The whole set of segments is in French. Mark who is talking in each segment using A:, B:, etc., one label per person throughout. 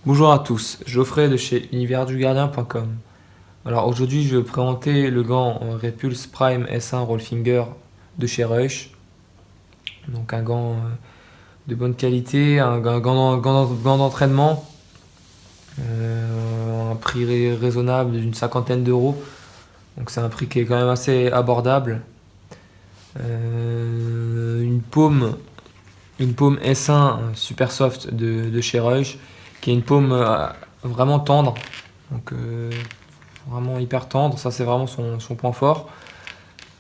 A: Bonjour à tous, Geoffrey de chez universdugardien.com. Alors aujourd'hui je vais vous présenter le gant Repulse Prime S1 Rollfinger de chez Reusch. Donc un gant de bonne qualité, un gant d'entraînement, un prix raisonnable d'une cinquantaine d'euros. Donc c'est un prix qui est quand même assez abordable. Une paume S1 super soft de chez Reusch, qui est une paume vraiment tendre, donc vraiment hyper tendre, ça c'est vraiment son point fort.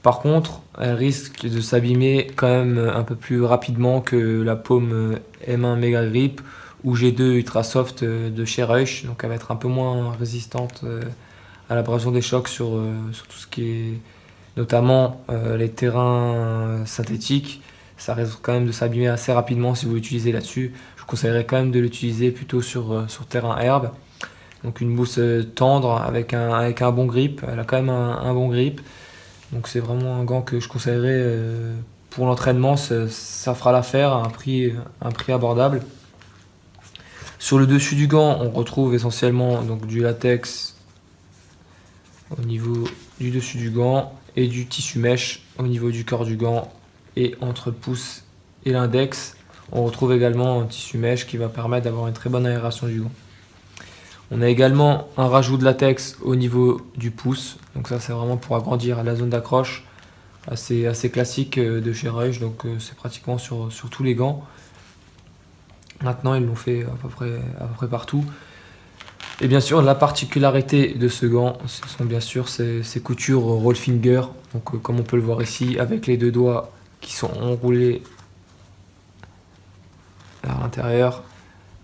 A: Par contre, elle risque de s'abîmer quand même un peu plus rapidement que la paume M1 Mega Grip ou G2 Ultra Soft de chez Reusch, donc elle va être un peu moins résistante à l'abrasion des chocs sur tout ce qui est notamment les terrains synthétiques. Ça risque quand même de s'abîmer assez rapidement si vous l'utilisez là-dessus. Je vous conseillerais quand même de l'utiliser plutôt sur terrain herbe. Donc une mousse tendre avec un bon grip. Elle a quand même un bon grip. Donc c'est vraiment un gant que je conseillerais pour l'entraînement. Ça fera l'affaire à un prix abordable. Sur le dessus du gant, on retrouve essentiellement donc, du latex au niveau du dessus du gant et du tissu mèche au niveau du corps du gant et entre le pouce et l'index. On retrouve également un tissu mèche qui va permettre d'avoir une très bonne aération du gant. On a également un rajout de latex au niveau du pouce, donc ça c'est vraiment pour agrandir la zone d'accroche, assez classique de chez Reusch, donc c'est pratiquement sur tous les gants. Maintenant ils l'ont fait à peu près partout. Et bien sûr, la particularité de ce gant, ce sont bien sûr ces coutures roll finger, donc comme on peut le voir ici, avec les deux doigts qui sont enroulés à l'intérieur.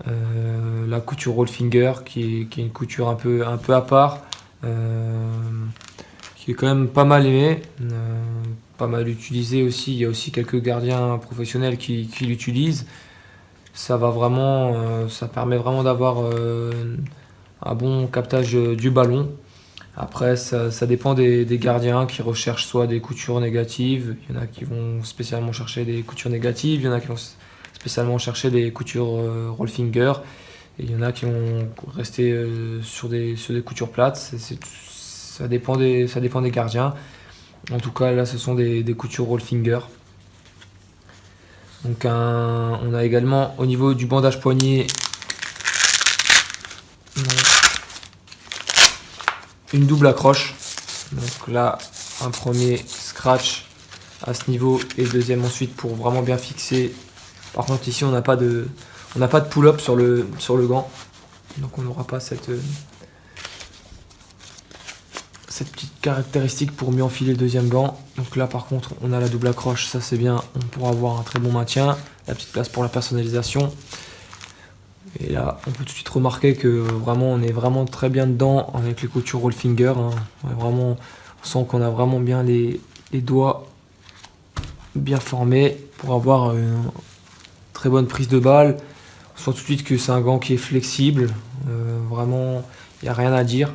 A: La couture roll finger qui est une couture un peu à part, qui est quand même pas mal aimée, pas mal utilisée aussi. Il y a aussi quelques gardiens professionnels qui l'utilisent. Ça permet vraiment d'avoir un bon captage du ballon. Après, ça dépend des gardiens qui recherchent soit des coutures négatives, il y en a qui vont spécialement chercher des coutures négatives, il y en a qui vont spécialement chercher des coutures roll finger, et il y en a qui vont rester sur des coutures plates. Ça dépend des gardiens. En tout cas, là, ce sont des coutures roll finger. Donc, on a également au niveau du bandage poignet une double accroche. Donc là, un premier scratch à ce niveau et le deuxième ensuite pour vraiment bien fixer. Par contre ici on n'a pas de pull-up sur le gant, donc on n'aura pas cette petite caractéristique pour mieux enfiler le deuxième gant. Donc là par contre on a la double accroche, ça c'est bien, on pourra avoir un très bon maintien, la petite place pour la personnalisation. Et là, on peut tout de suite remarquer que vraiment, on est vraiment très bien dedans avec les coutures roll finger. Hein. On sent qu'on a vraiment bien les doigts bien formés pour avoir une très bonne prise de balle. On sent tout de suite que c'est un gant qui est flexible. Vraiment, il n'y a rien à dire.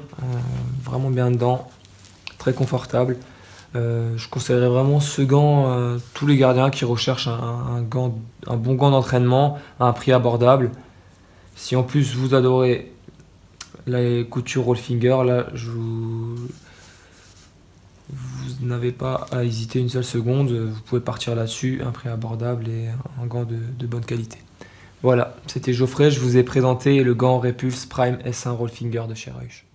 A: Vraiment bien dedans, très confortable. Je conseillerais vraiment ce gant à tous les gardiens qui recherchent un bon gant d'entraînement à un prix abordable. Si en plus vous adorez la couture roll finger, là vous n'avez pas à hésiter une seule seconde, vous pouvez partir là-dessus, un prix abordable et un gant de bonne qualité. Voilà, c'était Geoffrey, je vous ai présenté le gant Repulse Prime S1 Roll Finger de chez Reusch.